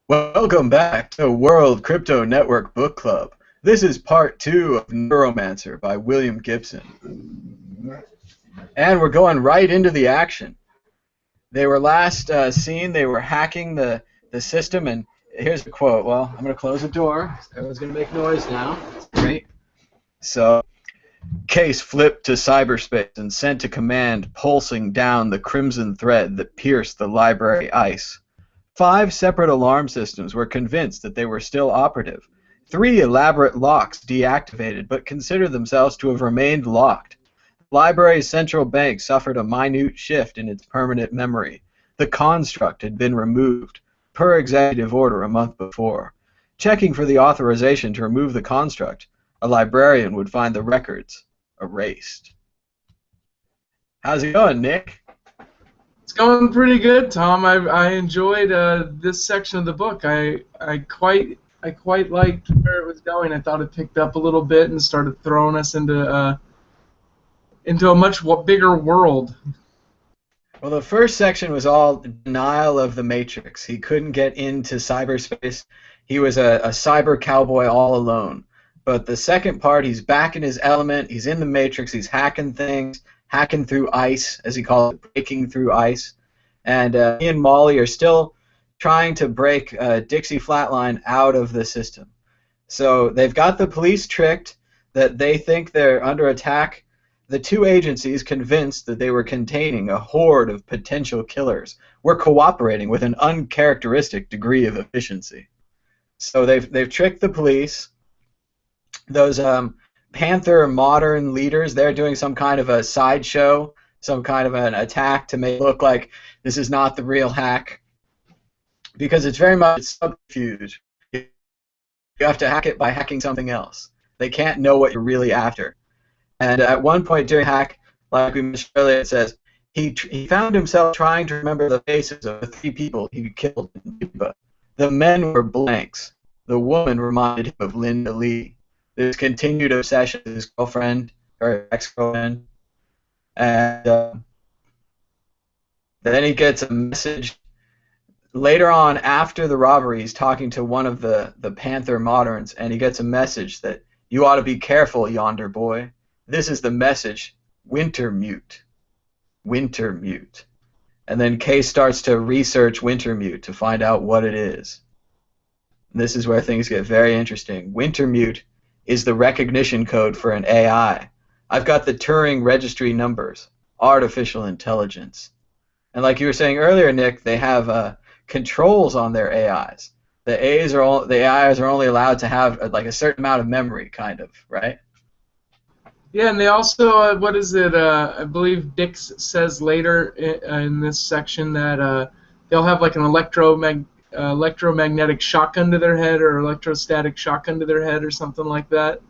Welcome back to World Crypto Network Book Club. This is part 2 of Neuromancer by William Gibson. And we're going right into the action. They were last seen, they were hacking the system, and here's the quote. Well, I'm going to close the door. Everyone's going to make noise now. Great. So, Case flipped to cyberspace and sent a command pulsing down the crimson thread that pierced the library ice. 5 separate alarm systems were convinced that they were still operative. 3 elaborate locks deactivated, but considered themselves to have remained locked. The library's central bank suffered a minute shift in its permanent memory. The construct had been removed, per executive order a month before. Checking for the authorization to remove the construct, a librarian would find the records erased. How's it going, Nick? It's going pretty good, Tom. I enjoyed this section of the book. I quite liked where it was going. I thought it picked up a little bit and started throwing us into a much bigger world. Well, the first section was all denial of the Matrix. He couldn't get into cyberspace. He was a cyber cowboy all alone. But the second part, he's back in his element. He's in the Matrix. He's hacking things, hacking through ice, as he calls it, breaking through ice. And he and Molly are still trying to break Dixie Flatline out of the system. So they've got the police tricked that they think they're under attack. The 2 agencies, convinced that they were containing a horde of potential killers, were cooperating with an uncharacteristic degree of efficiency. So they've tricked the police. Those Panther modern leaders, they're doing some kind of a sideshow, some kind of an attack to make it look like this is not the real hack, because it's very much subterfuge. You have to hack it by hacking something else. They can't know what you're really after. And at one point during hack, like we mentioned earlier, it says he found himself trying to remember the faces of the 3 people he killed in Cuba. The men were blanks. The woman reminded him of Linda Lee. This continued obsession with his girlfriend, or ex-girlfriend, and then he gets a message later on after the robbery. He's talking to one of the Panther moderns, and he gets a message that you ought to be careful, yonder boy. This is the message: Wintermute, Wintermute. And then Case starts to research Wintermute to find out what it is. And this is where things get very interesting. Wintermute is the recognition code for an AI. I've got the Turing registry numbers, artificial intelligence. And like you were saying earlier, Nick, they have controls on their AIs. The AIs are only allowed to have like a certain amount of memory, kind of, right? Yeah, and they also, what is it, I believe Dix says later in this section that they'll have like an electromagnetic shotgun to their head, or electrostatic shotgun to their head, or something like that.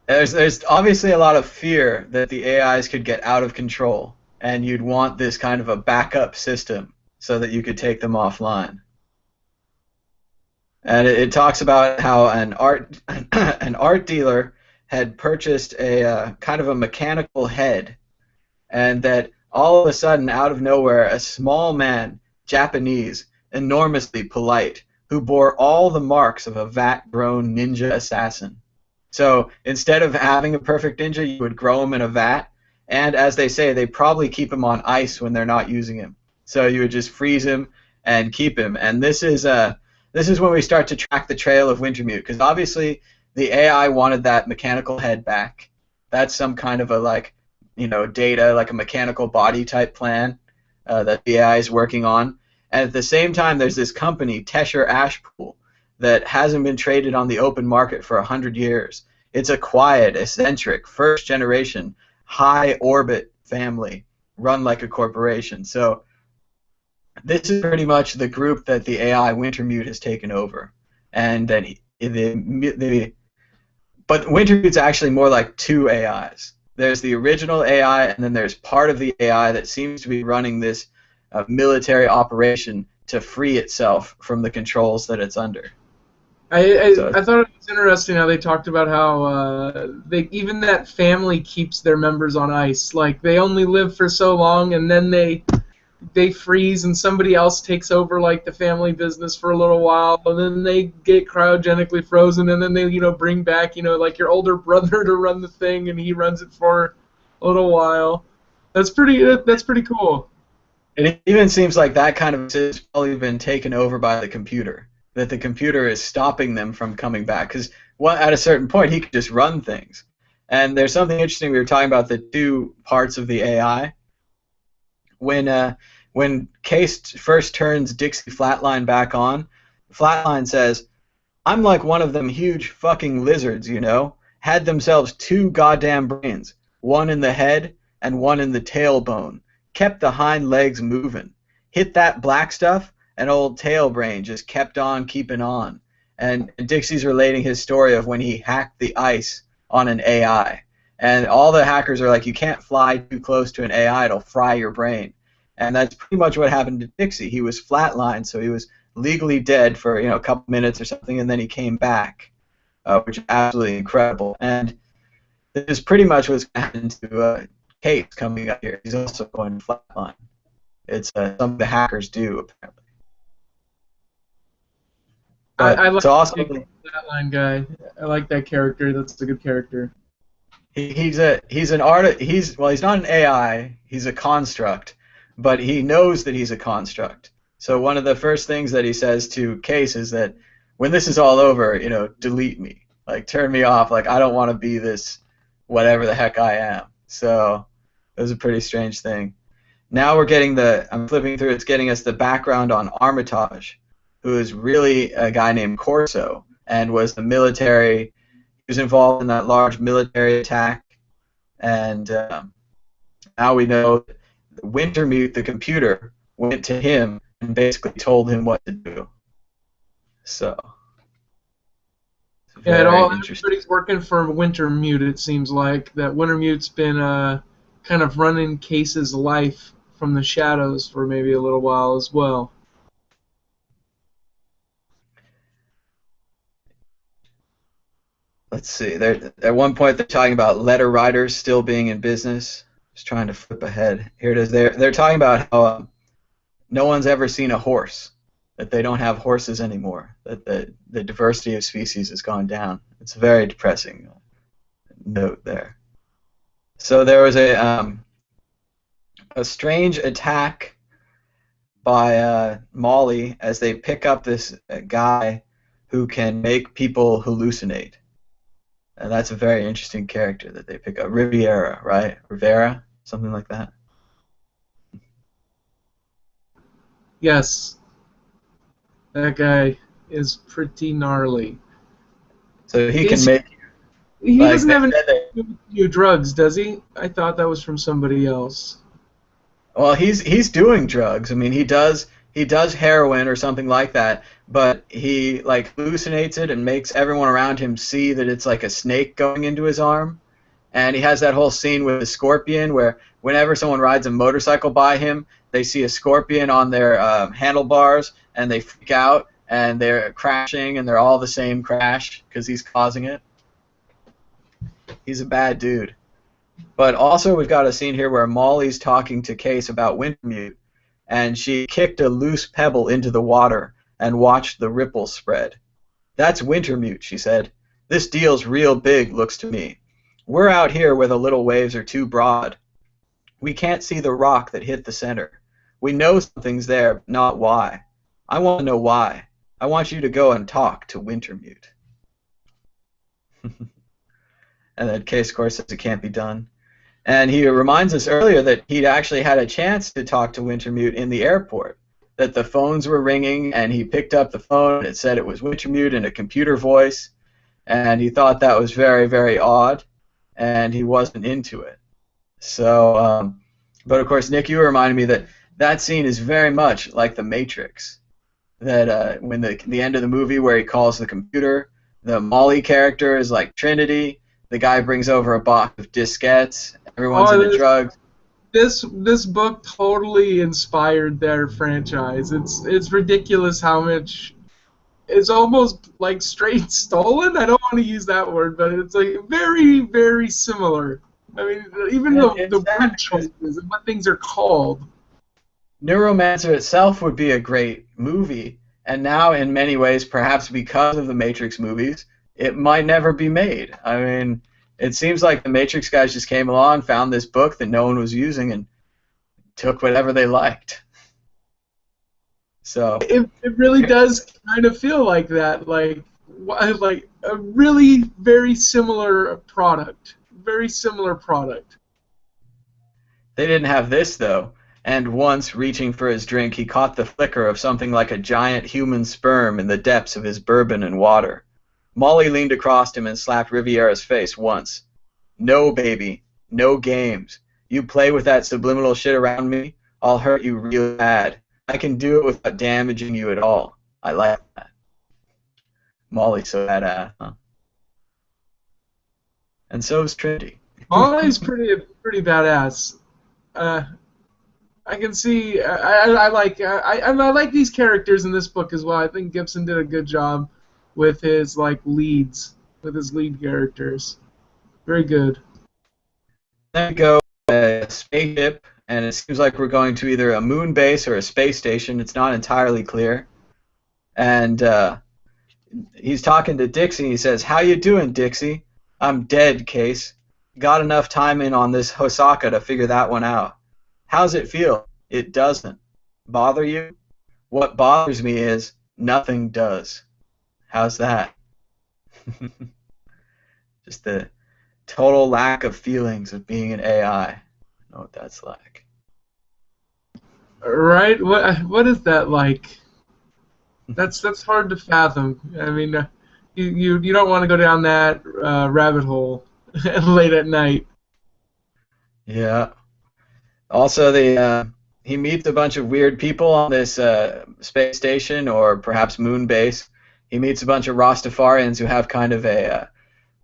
There's obviously a lot of fear that the AIs could get out of control, and you'd want this kind of a backup system so that you could take them offline. And it talks about how an art dealer had purchased a kind of a mechanical head, and that all of a sudden, out of nowhere, a small man, Japanese, enormously polite, who bore all the marks of a vat-grown ninja assassin. So instead of having a perfect ninja, you would grow him in a vat, and as they say, they probably keep him on ice when they're not using him. So you would just freeze him and keep him. And this is when we start to track the trail of Wintermute, because obviously the AI wanted that mechanical head back. That's some kind of a data, like a mechanical body type plan that the AI is working on. And at the same time, there's this company, Tesher Ashpool, that hasn't been traded on the open market for 100 years. It's a quiet, eccentric, first-generation, high-orbit family run like a corporation. So this is pretty much the group that the AI Wintermute has taken over. And then but Wintermute's actually more like 2 AIs. There's the original AI, and then there's part of the AI that seems to be running this military operation to free itself from the controls that it's under. I thought it was interesting how they talked about how even that family keeps their members on ice. Like, they only live for so long, and then they they freeze and somebody else takes over like the family business for a little while, and then they get cryogenically frozen, and then they bring back like your older brother to run the thing, and he runs it for a little while. That's pretty cool. It even seems like that kind of has probably been taken over by the computer. That the computer is stopping them from coming back. Because at a certain point, he could just run things. And there's something interesting. We were talking about the two parts of the AI. When Case first turns Dixie Flatline back on, Flatline says, "I'm like one of them huge fucking lizards, you know? Had themselves two goddamn brains, one in the head and one in the tailbone. Kept the hind legs moving. Hit that black stuff, and old tail brain just kept on keeping on." And Dixie's relating his story of when he hacked the ice on an AI. And all the hackers are like, you can't fly too close to an AI, it'll fry your brain. And that's pretty much what happened to Dixie. He was flatlined, so he was legally dead for a couple minutes or something, and then he came back, which is absolutely incredible. And this is pretty much what's going to happen to Case coming up here. He's also going to flatline. It's something the hackers do, apparently. But I like it's also that line guy. I like that character. That's a good character. he's an artist. He's not an AI. He's a construct, but he knows that he's a construct. So one of the first things that he says to Case is that when this is all over, delete me, like turn me off, like I don't want to be this whatever the heck I am. So it was a pretty strange thing. Now we're getting I'm flipping through. It's getting us the background on Armitage, who is really a guy named Corso and was the military. He was involved in that large military attack, and now we know that Wintermute, the computer, went to him and basically told him what to do. So, Yeah, interesting. everybody's working for Wintermute. It seems like that Wintermute's been kind of running Case's life from the shadows for maybe a little while as well. Let's see. At one point, they're talking about letter writers still being in business. Just trying to flip ahead. Here it is. They're talking about how no one's ever seen a horse. That they don't have horses anymore. That the diversity of species has gone down. It's a very depressing note there. So there was a strange attack by Molly as they pick up this guy who can make people hallucinate. And that's a very interesting character that they pick up. Riviera, right? Rivera? Something like that. Yes. That guy is pretty gnarly. So he can make... He doesn't have any new drugs, does he? I thought that was from somebody else. Well, he's doing drugs. I mean, he does heroin or something like that, but he like hallucinates it and makes everyone around him see that it's like a snake going into his arm. And he has that whole scene with the scorpion where whenever someone rides a motorcycle by him, they see a scorpion on their handlebars and they freak out and they're crashing and they're all the same crash because he's causing it. He's a bad dude. But also we've got a scene here where Molly's talking to Case about Wintermute, and she kicked a loose pebble into the water and watched the ripples spread. "That's Wintermute," she said. "This deal's real big, looks to me. We're out here where the little waves are too broad. We can't see the rock that hit the center. We know something's there, but not why. I want to know why. I want you to go and talk to Wintermute." And then Case, of course, says it can't be done. And he reminds us earlier that he'd actually had a chance to talk to Wintermute in the airport, that the phones were ringing, and he picked up the phone, and it said it was Wintermute in a computer voice, and he thought that was very, very odd, and he wasn't into it. So, but of course, Nick, you reminded me that that scene is very much like The Matrix, that when the end of the movie where he calls the computer, the Molly character is like Trinity, the guy brings over a box of diskettes, everyone's into drugs. This book totally inspired their franchise. It's ridiculous how much it's almost like straight stolen. I don't want to use that word, but it's like very, very similar. I mean, even the word choices and what things are called. Neuromancer itself would be a great movie, and now in many ways, perhaps because of the Matrix movies, it might never be made. I mean, it seems like the Matrix guys just came along, found this book that no one was using, and took whatever they liked. So, It really does kind of feel like that, like a really very similar product, very similar product. they didn't have this, though, and once, reaching for his drink, he caught the flicker of something like a giant human sperm in the depths of his bourbon and water. Molly leaned across him and slapped Riviera's face once. No, baby. No games. You play with that subliminal shit around me, I'll hurt you real bad. I can do it without damaging you at all. I like that. Molly's so badass, huh? And so is Trinity. Molly's pretty badass. Uh, I can see. I like. I like these characters in this book as well. I think Gibson did a good job with his with his lead characters. Very good. Then we go a spaceship, and it seems like we're going to either a moon base or a space station. It's not entirely clear. And he's talking to Dixie, and he says, "How you doing, Dixie? I'm dead, Case. Got enough time in on this Hosaka to figure that one out. How's it feel? It doesn't. Bother you? What bothers me is nothing does. How's that?" Just the total lack of feelings of being an AI. I know what that's like. Right? What is that like? That's hard to fathom. I mean, you don't want to go down that rabbit hole late at night. Yeah. Also, he meets a bunch of weird people on this space station or perhaps moon base. He meets a bunch of Rastafarians who have kind of a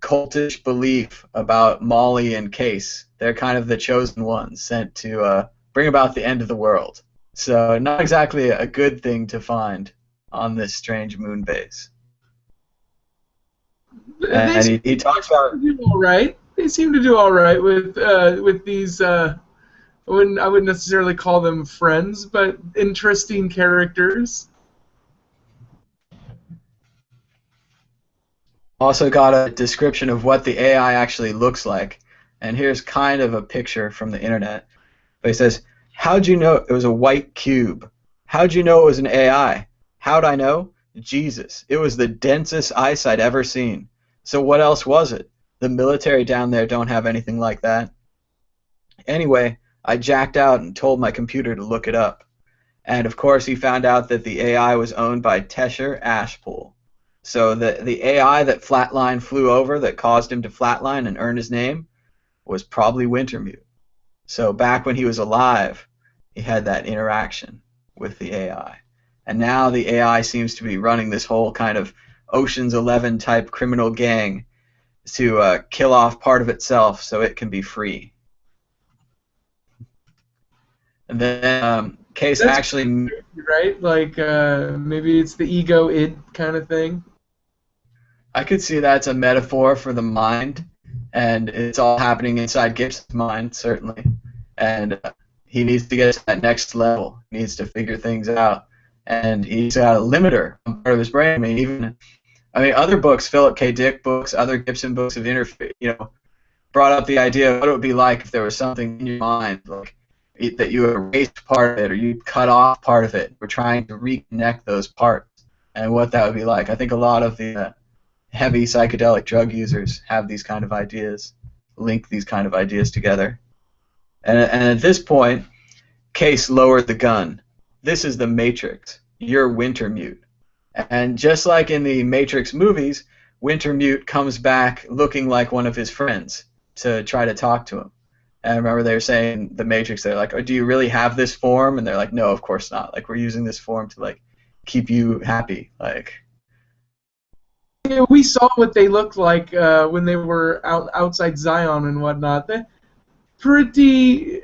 cultish belief about Molly and Case. They're kind of the chosen ones sent to bring about the end of the world. So not exactly a good thing to find on this strange moon base. And he talks about. Do all right. They seem to do all right with these. I wouldn't necessarily call them friends, but interesting characters. Also got a description of what the AI actually looks like. And here's kind of a picture from the internet. But he says, "How'd you know it was a white cube? How'd you know it was an AI? How'd I know? Jesus, it was the densest ice I'd ever seen. So what else was it? The military down there don't have anything like that. Anyway, I jacked out and told my computer to look it up. And of course he found out that the AI was owned by Tesher Ashpool. So the AI that Flatline flew over that caused him to flatline and earn his name was probably Wintermute. So back when he was alive, he had that interaction with the AI. And now the AI seems to be running this whole kind of Ocean's 11 type criminal gang to kill off part of itself so it can be free." And then Case That's actually, right. Like maybe it's the ego id kind of thing. I could see that's a metaphor for the mind, and it's all happening inside Gibson's mind, certainly. And he needs to get to that next level. He needs to figure things out, and he's got a limiter on part of his brain. I mean, other books, Philip K. Dick books, other Gibson books have brought up the idea of what it would be like if there was something in your mind, like that you erased part of it or you cut off part of it. We're trying to reconnect those parts, and what that would be like. I think a lot of the heavy psychedelic drug users have these kind of ideas, link these kind of ideas together. And at this point, Case lowered the gun. "This is the Matrix. You're Wintermute." And just like in the Matrix movies, Wintermute comes back looking like one of his friends to try to talk to him. And I remember they were saying, the Matrix, they're like, "Oh, do you really have this form?" And they're like, "No, of course not. Like, we're using this form to, like, keep you happy." Like, Yeah, we saw what they looked like when they were outside Zion and whatnot. They're pretty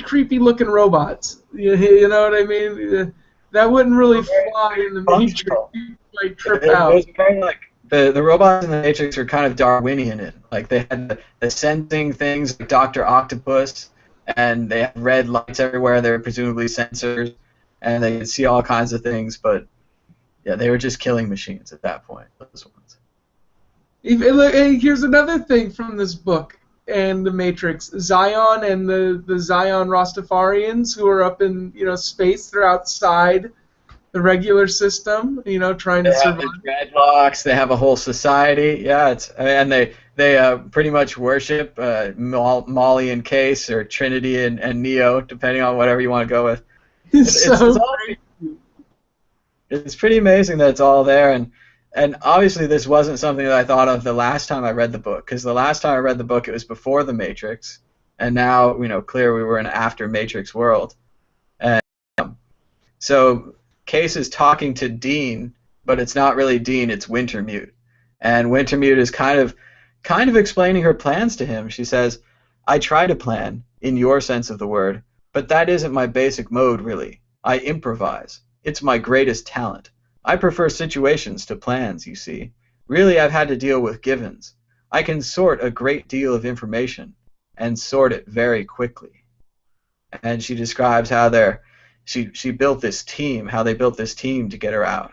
creepy looking robots. You know what I mean? That wouldn't really fly in the Matrix. You might trip out. it was kind of like the robots in the Matrix are kind of Darwinian. Like they had the sensing things like Dr. Octopus, and they have red lights everywhere. They're presumably sensors, and they can see all kinds of things. But yeah, they were just killing machines at that point. Those ones. Hey, here's another thing from this book and the Matrix. Zion and the Zion Rastafarians who are up in space. They're outside the regular system, trying They to have survive. the dreadlocks. They have a whole society. Yeah, and they pretty much worship Molly and Case, or Trinity and Neo, depending on whatever you want to go with. So It's pretty amazing that it's all there, and obviously this wasn't something that I thought of the last time I read the book, because the last time I read the book it was before the Matrix, and now clear we were in an after Matrix world, and so Case is talking to Dean, but it's not really Dean, it's Wintermute, and Wintermute is kind of explaining her plans to him. She says, "I try to plan in your sense of the word, but that isn't my basic mode really. I improvise. It's my greatest talent. I prefer situations to plans, you see. Really, I've had to deal with givens. I can sort a great deal of information, and sort it very quickly." And she describes how she built this team, how they built this team to get her out.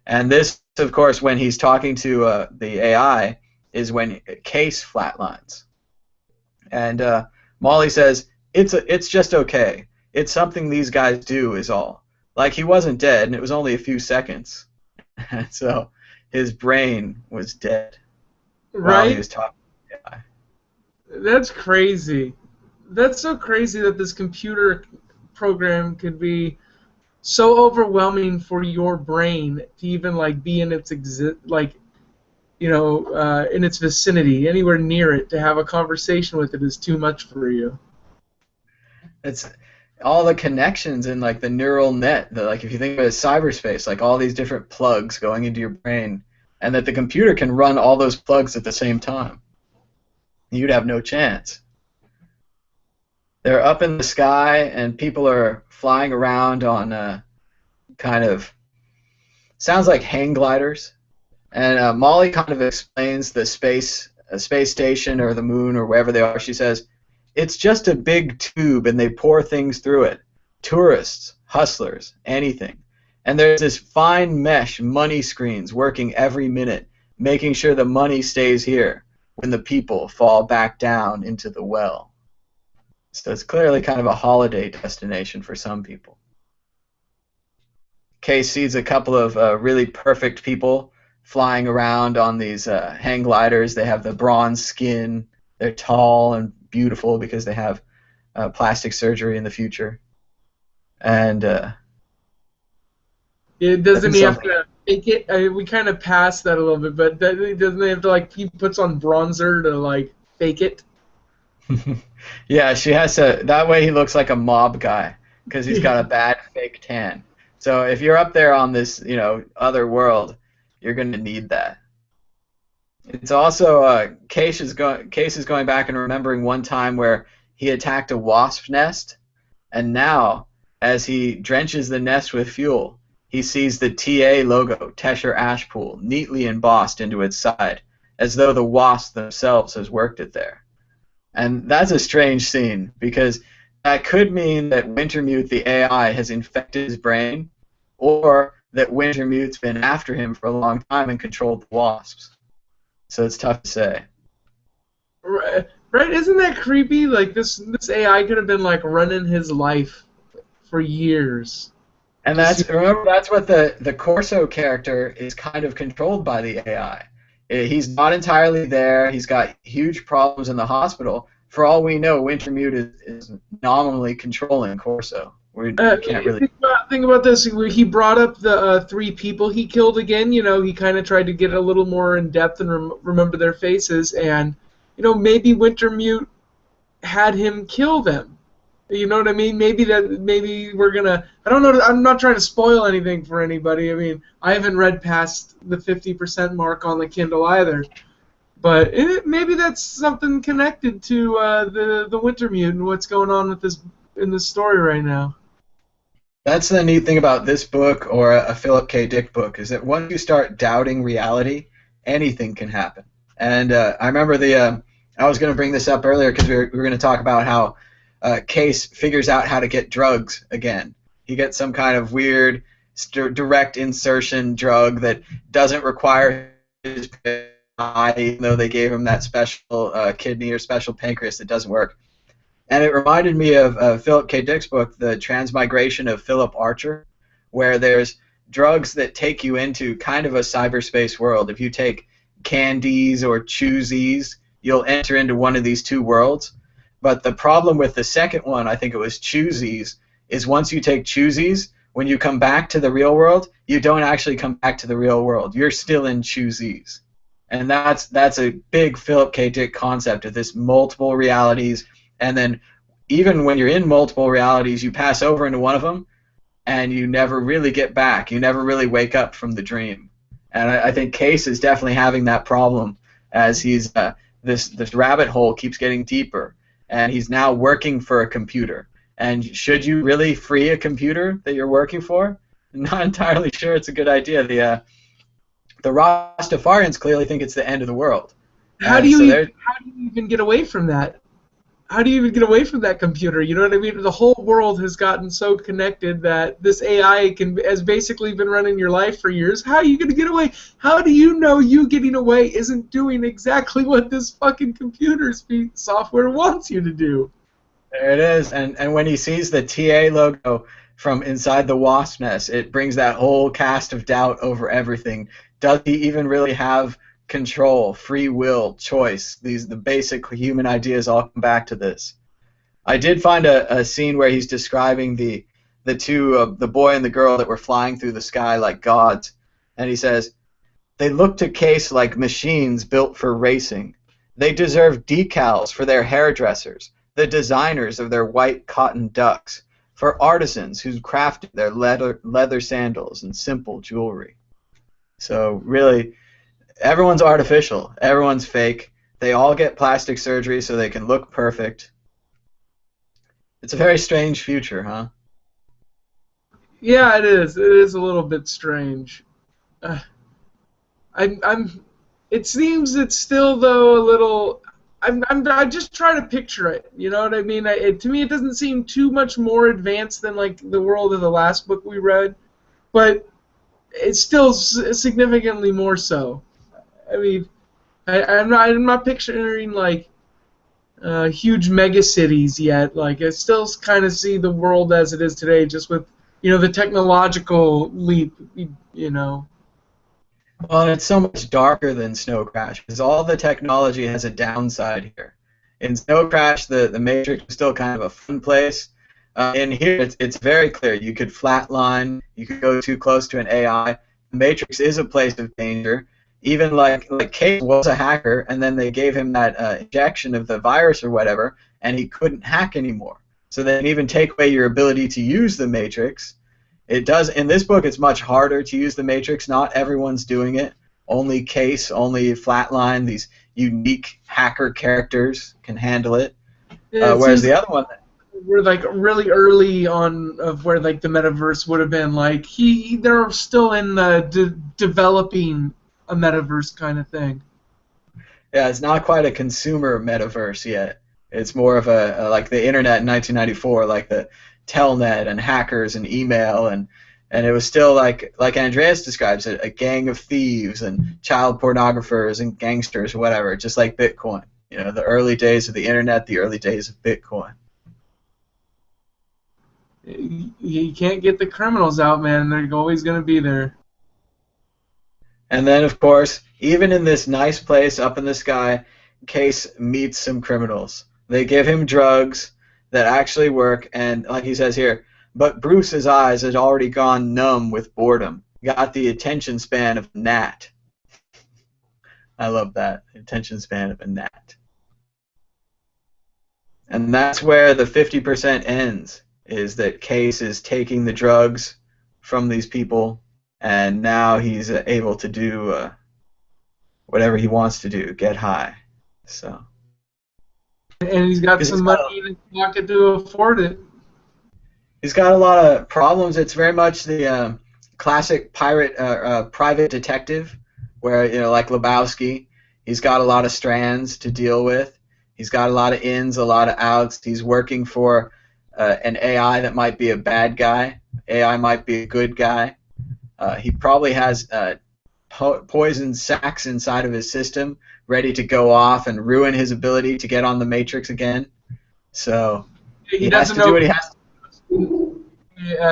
And this, of course, when he's talking to the AI, is when Case flatlines. And Molly says, it's just okay. It's something these guys do is all. Like, he wasn't dead, and it was only a few seconds. And so his brain was dead while he right? was talking to the AI. That's crazy. That's so crazy that this computer program could be so overwhelming for your brain to even be in its in its vicinity, anywhere near it, to have a conversation with it is too much for you. It's all the connections in like the neural net. Like if you think of it as cyberspace, like all these different plugs going into your brain, and that the computer can run all those plugs at the same time. You'd have no chance. They're up in the sky, and people are flying around on kind of sounds like hang gliders. And Molly kind of explains the space station or the moon or wherever they are. She says, "It's just a big tube, and they pour things through it. Tourists, hustlers, anything. And there's this fine mesh money screens working every minute, making sure the money stays here when the people fall back down into the well." So it's clearly kind of a holiday destination for some people. Case sees a couple of really perfect people flying around on these hang gliders. They have the bronze skin. They're tall and beautiful because they have plastic surgery in the future. And Doesn't then he have something. to fake it? We kind of passed that a little bit, but doesn't he have to he puts on bronzer to fake it? Yeah, she has to. That way he looks like a mob guy because he's got a bad fake tan. So if you're up there on this, other world, you're going to need that. It's also Case is going back and remembering one time where he attacked a wasp nest, and now as he drenches the nest with fuel, he sees the TA logo, Tesher Ashpool, neatly embossed into its side, as though the wasp themselves has worked it there. And that's a strange scene, because that could mean that Wintermute, the AI, has infected his brain, or that Wintermute's been after him for a long time and controlled the wasps. So it's tough to say. Right, right? Isn't that creepy? Like this AI could have been running his life for years. And Just remember, that's what the Corso character is kind of controlled by the AI. He's not entirely there. He's got huge problems in the hospital. For all we know, Wintermute is nominally controlling Corso. We can't really. think about this. He brought up the three people he killed again. He kind of tried to get a little more in depth and remember their faces, and maybe Wintermute had him kill them. You know what I mean? Maybe we're gonna. I don't know. I'm not trying to spoil anything for anybody. I mean, I haven't read past the 50% mark on the Kindle either. But maybe that's something connected to the Wintermute and what's going on with this in this story right now. That's the neat thing about this book or a Philip K. Dick book, is that once you start doubting reality, anything can happen. And I remember I was going to bring this up earlier because we were going to talk about how Case figures out how to get drugs again. He gets some kind of weird direct insertion drug that doesn't require his eye, even though they gave him that special kidney or special pancreas that doesn't work. And it reminded me of Philip K. Dick's book, The Transmigration of Philip Archer, where there's drugs that take you into kind of a cyberspace world. If you take candies or choosies, you'll enter into one of these two worlds. But the problem with the second one, I think it was choosies, is once you take choosies, when you come back to the real world, you don't actually come back to the real world. You're still in choosies. And that's a big Philip K. Dick concept of this multiple realities. And then even when you're in multiple realities, you pass over into one of them, and you never really get back. You never really wake up from the dream. And I think Case is definitely having that problem as he's this rabbit hole keeps getting deeper, and he's now working for a computer. And should you really free a computer that you're working for? I'm not entirely sure it's a good idea. The Rastafarians clearly think it's the end of the world. How do you even get away from that? How do you even get away from that computer? You know what I mean? The whole world has gotten so connected that this AI has basically been running your life for years. How are you going to get away? How do you know you getting away isn't doing exactly what this fucking computer software wants you to do? There it is. And when he sees the TA logo from inside the wasp nest, it brings that whole cast of doubt over everything. Does he even really have control, free will, choice? The basic human ideas all come back to this. I did find a scene where he's describing the two, the boy and the girl that were flying through the sky like gods, and he says, "They look to Case like machines built for racing. They deserve decals for their hairdressers, the designers of their white cotton ducks, for artisans who crafted their leather sandals and simple jewelry." So really, everyone's artificial. Everyone's fake. They all get plastic surgery so they can look perfect. It's a very strange future, huh? Yeah, it is. It is a little bit strange. It seems it's still though a little. I just try to picture it. You know what I mean? To me, it doesn't seem too much more advanced than like the world of the last book we read, but it's still significantly more so. I mean, I'm not picturing like huge mega cities yet. Like I still kind of see the world as it is today, just with the technological leap. You know. Well, it's so much darker than Snow Crash because all the technology has a downside here. In Snow Crash, the Matrix is still kind of a fun place. In here, it's very clear. You could flatline. You could go too close to an AI. The Matrix is a place of danger. Even like Case was a hacker, and then they gave him that injection of the virus or whatever, and he couldn't hack anymore. So they can even take away your ability to use the Matrix. It does. In this book, it's much harder to use the Matrix. Not everyone's doing it. Only Case, only Flatline, these unique hacker characters can handle it. Whereas the other one, we're like really early on of where like the metaverse would have been. Like they're still in the developing a metaverse kind of thing. yeah, it's not quite a consumer metaverse yet. It's more of a like the internet in 1994, like the telnet and hackers and email, and it was still like Andreas describes it, a gang of thieves and child pornographers and gangsters or whatever, just like Bitcoin. The early days of the internet, the early days of Bitcoin. You can't get the criminals out, man. They're always going to be there. And then, of course, even in this nice place up in the sky, Case meets some criminals. They give him drugs that actually work, and like he says here, but Bruce's eyes had already gone numb with boredom. Got the attention span of a gnat. I love that. Attention span of a gnat. And that's where the 50% ends, is that Case is taking the drugs from these people, and now he's able to do whatever he wants to do, get high. So. And he's got some money in his pocket to afford it. He's got a lot of problems. It's very much the classic private detective, where like Lebowski, he's got a lot of strands to deal with. He's got a lot of ins, a lot of outs. He's working for an AI that might be a bad guy. AI might be a good guy. He probably has poison sacs inside of his system ready to go off and ruin his ability to get on the Matrix again. So He he has doesn't to do know what he has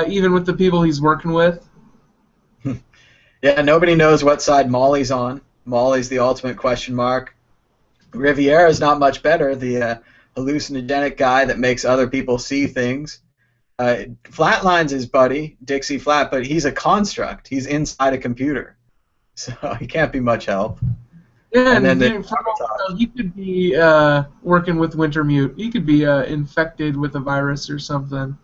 even with the people he's working with. to. Yeah, nobody knows what side Molly's on. Molly's the ultimate question mark. Riviera's not much better, the hallucinogenic guy that makes other people see things. Flatline's his buddy, Dixie Flat, but he's a construct. He's inside a computer. So he can't be much help. Yeah, And then and the he could be working with Wintermute. He could be infected with a virus or something.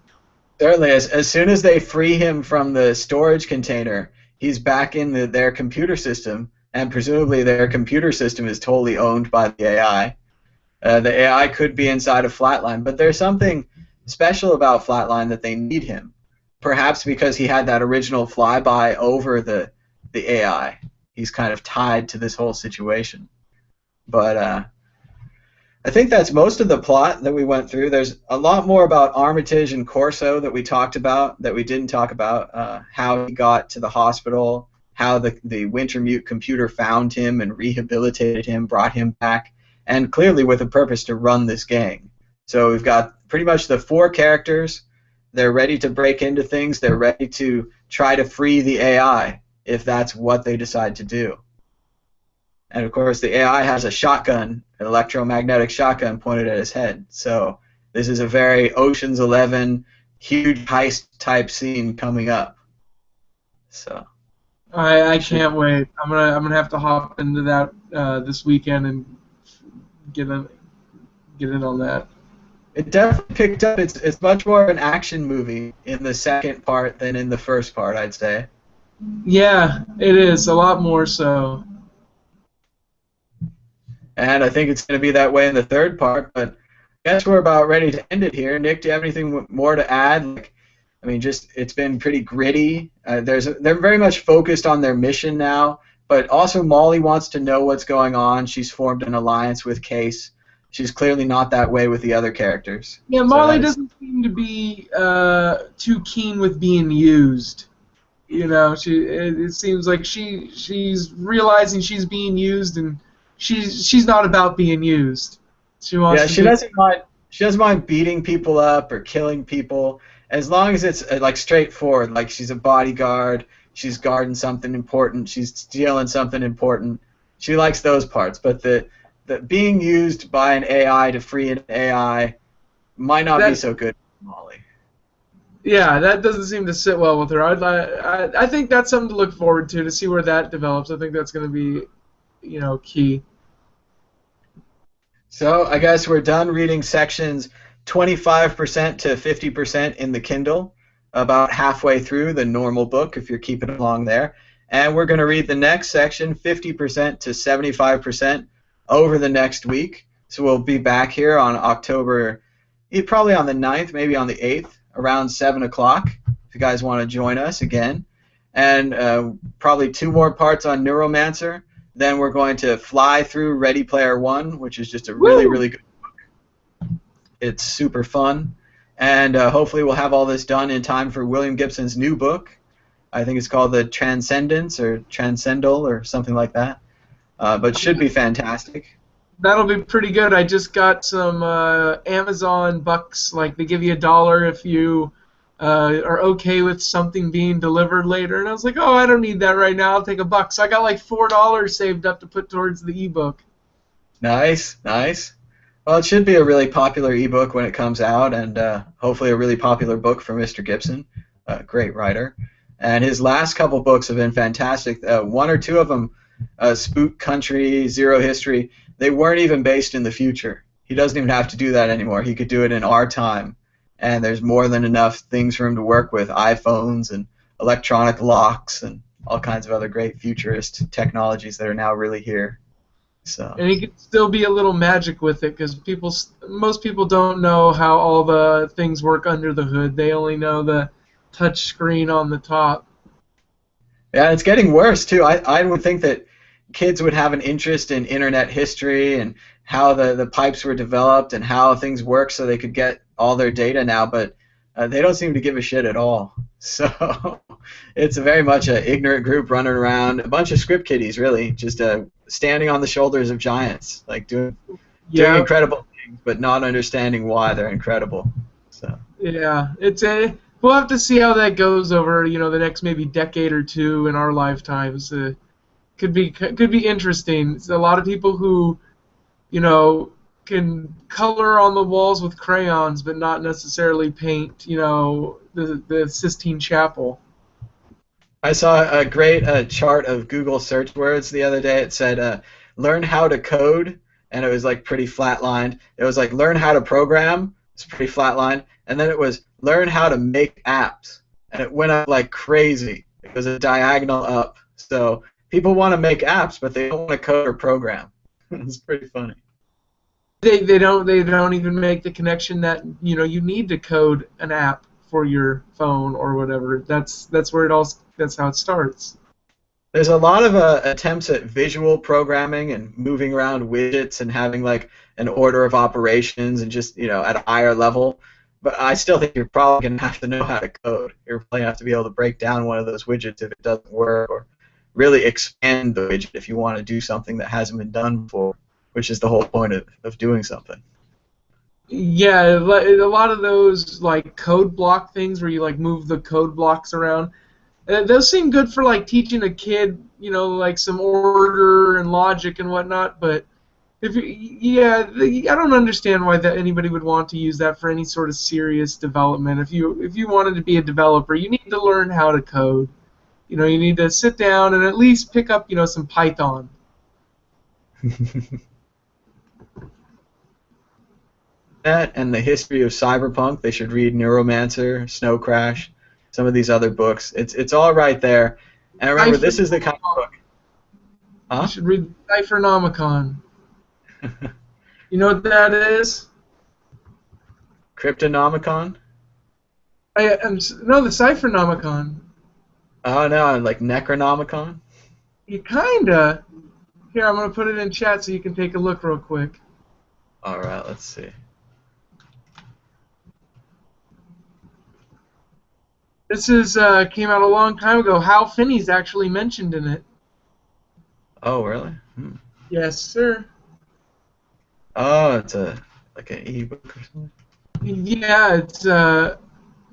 certainly, as soon as they free him from the storage container, he's back in their computer system, and presumably their computer system is totally owned by the AI. The AI could be inside of Flatline, but there's something special about Flatline that they need him. Perhaps because he had that original flyby over the AI. He's kind of tied to this whole situation. But I think that's most of the plot that we went through. There's a lot more about Armitage and Corso that we talked about that we didn't talk about. How he got to the hospital, how the Wintermute computer found him and rehabilitated him, brought him back, and clearly with a purpose to run this gang. So we've got pretty much the four characters. They're ready to break into things. They're ready to try to free the AI if that's what they decide to do. And of course, the AI has a shotgun, an electromagnetic shotgun pointed at his head. So this is a very Ocean's 11 huge heist type scene coming up. So I can't wait. I'm gonna have to hop into that this weekend and get in on that. it definitely picked up. It's much more of an action movie in the second part than in the first part, I'd say. Yeah, it is a lot more so. And I think it's going to be that way in the third part, but I guess we're about ready to end it here. Nick, do you have anything more to add? Like, I mean, just it's been pretty gritty. They're very much focused on their mission now, but also Molly wants to know what's going on. She's formed an alliance with Case. She's clearly not that way with the other characters. Yeah, So Molly that's, doesn't seem to be too keen with being used. You know, it seems like she's realizing she's being used, and she's not about being used. She wants yeah, to she be. doesn't mind. She doesn't mind beating people up or killing people, as long as it's like straightforward. Like she's a bodyguard, she's guarding something important, she's stealing something important. She likes those parts, but the being used by an AI to free an AI might not be so good for Molly. Yeah, that doesn't seem to sit well with her. I think that's something to look forward to see where that develops. I think that's going to be, key. So I guess we're done reading sections 25% to 50% in the Kindle, about halfway through the normal book if you're keeping along there. And we're going to read the next section 50% to 75% over the next week. So we'll be back here on October, probably on the 9th, maybe on the 8th, around 7 o'clock, if you guys want to join us again. And probably 2 more parts on Neuromancer. Then we're going to fly through Ready Player One, which is just a really, really good book. It's super fun. And hopefully we'll have all this done in time for William Gibson's new book. I think it's called The Transcendence or Transcendal or something like that. But should be fantastic. That'll be pretty good. I just got some Amazon bucks. Like they give you $1 if you are okay with something being delivered later. And I was like, oh, I don't need that right now. I'll take $1. So I got like $4 saved up to put towards the ebook. Nice, nice. Well, it should be a really popular ebook when it comes out, and hopefully a really popular book for Mr. Gibson. Great writer. And his last couple books have been fantastic. 1 or 2 of them, Spook Country, Zero History, they weren't even based in the future. He doesn't even have to do that anymore. He could do it in our time. And there's more than enough things for him to work with, iPhones and electronic locks and all kinds of other great futurist technologies that are now really here. So. And he could still be a little magic with it because most people don't know how all the things work under the hood. They only know the touch screen on the top. Yeah, it's getting worse too. I would think that kids would have an interest in internet history and how the pipes were developed and how things work so they could get all their data now, but they don't seem to give a shit at all. So it's very much an ignorant group running around, a bunch of script kiddies, really, just standing on the shoulders of giants, like doing Yeah, incredible things, but not understanding why they're incredible. So yeah. It's a we'll have to see how that goes over the next maybe decade or two in our lifetimes. Could be interesting. It's a lot of people who you know can color on the walls with crayons, but not necessarily paint the Sistine Chapel. I saw a great chart of Google search words the other day. It said, learn how to code, and it was like pretty flatlined. It was like learn how to program, it's pretty flatlined. And then it was learn how to make apps. And it went up like crazy. It was a diagonal up. So people want to make apps, but they don't want to code or program. It's pretty funny. They don't even make the connection that you need to code an app for your phone or whatever. That's where it all that's how it starts. There's a lot of attempts at visual programming and moving around widgets and having like an order of operations and just at a higher level. But I still think you're probably going to have to know how to code. You're probably going to have to be able to break down one of those widgets if it doesn't work, or really expand the widget if you want to do something that hasn't been done before, which is the whole point of doing something. Yeah, a lot of those like code block things where you like move the code blocks around. Those seem good for like teaching a kid, like some order and logic and whatnot. But I don't understand why that anybody would want to use that for any sort of serious development. If you wanted to be a developer, you need to learn how to code. You need to sit down and at least pick up, some Python. That and the history of cyberpunk, they should read Neuromancer, Snow Crash, some of these other books. It's all right there. And remember, this is the kind of book. You Huh? should read Cyphernomicon. You know what that is? Cryptonomicon? No, the Cyphernomicon. Oh no, like Necronomicon? You kinda. Here, I'm gonna put it in chat so you can take a look real quick. All right, let's see. This came out a long time ago. Hal Finney's actually mentioned in it. Oh really? Yes, sir. Oh, it's like an ebook or something. Yeah, it's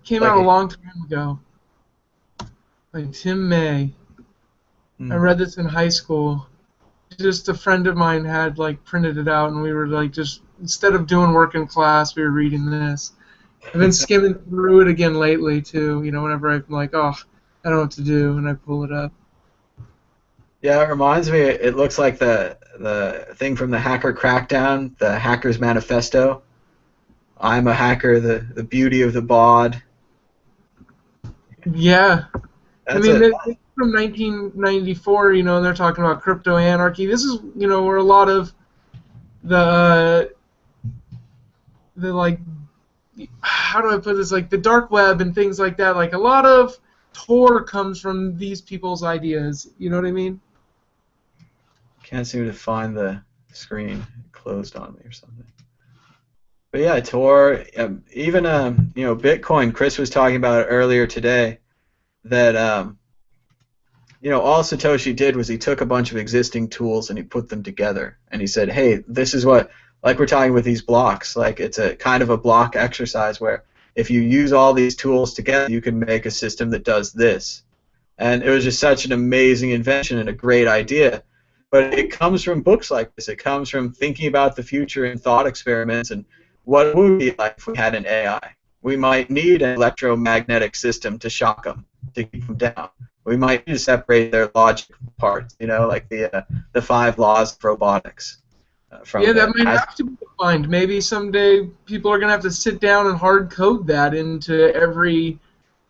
came Like out a long time ago. Like Tim May. I read this in high school. Just a friend of mine had like printed it out, and we were like just instead of doing work in class, we were reading this. I've been skimming through it again lately too. Whenever I'm like, oh, I don't know what to do, and I pull it up. Yeah, it reminds me. It looks like the thing from the Hacker Crackdown, the Hacker's Manifesto. I'm a hacker. The beauty of the bod. Yeah, I That's mean, a it's from 1994. And they're talking about crypto anarchy. This is where a lot of the like how do I put this, like the dark web and things like that, like a lot of Tor comes from these people's ideas, you know what I mean? can't seem to find the screen. It closed on me or something. But yeah, Tor, even Bitcoin. Chris was talking about it earlier today. That all Satoshi did was he took a bunch of existing tools and he put them together, and he said, "Hey, this is what." Like we're talking with these blocks, like it's a kind of a block exercise where if you use all these tools together, you can make a system that does this. And it was just such an amazing invention and a great idea. But it comes from books like this. It comes from thinking about the future and thought experiments and what it would be like if we had an AI. We might need an electromagnetic system to shock them, to keep them down. We might need to separate their logic parts, like the 5 laws of robotics. Yeah, that might have to be defined. Maybe someday people are going to have to sit down and hard code that into every,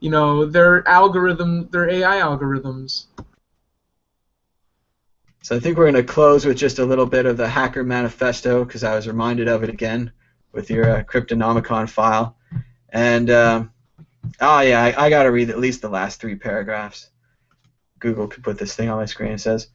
their algorithm, their AI algorithms. So I think we're going to close with just a little bit of the Hacker Manifesto because I was reminded of it again with your Cryptonomicon file. And, I got to read at least the last 3 paragraphs. Google could put this thing on my screen. It says,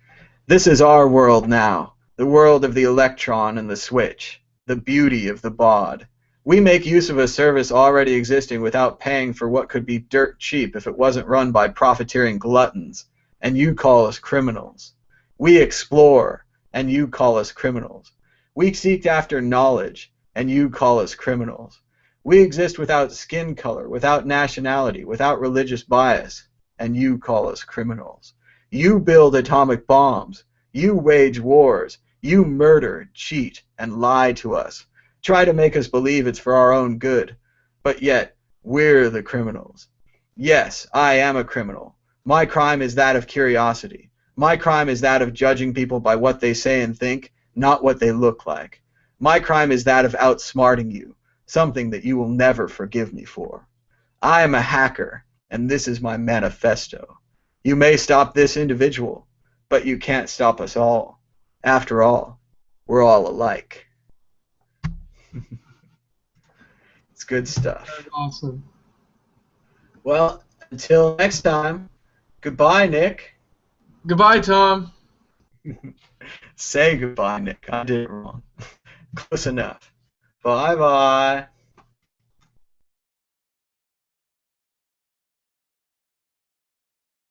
"This is our world now. the world of the electron and the switch, the beauty of the baud. We make use of a service already existing without paying for what could be dirt cheap if it wasn't run by profiteering gluttons, and you call us criminals. We explore, and you call us criminals. We seek after knowledge, and you call us criminals. We exist without skin color, without nationality, without religious bias, and you call us criminals. You build atomic bombs. You wage wars. You murder, cheat, and lie to us. Try to make us believe it's for our own good. But yet, we're the criminals. Yes, I am a criminal. My crime is that of curiosity. My crime is that of judging people by what they say and think, not what they look like. My crime is that of outsmarting you, something that you will never forgive me for. I am a hacker, and this is my manifesto. You may stop this individual, but you can't stop us all. After all, we're all alike. It's good stuff. That's awesome. Well, until next time, goodbye, Nick. Goodbye, Tom. Say goodbye, Nick. I did it wrong. Close enough. Bye-bye.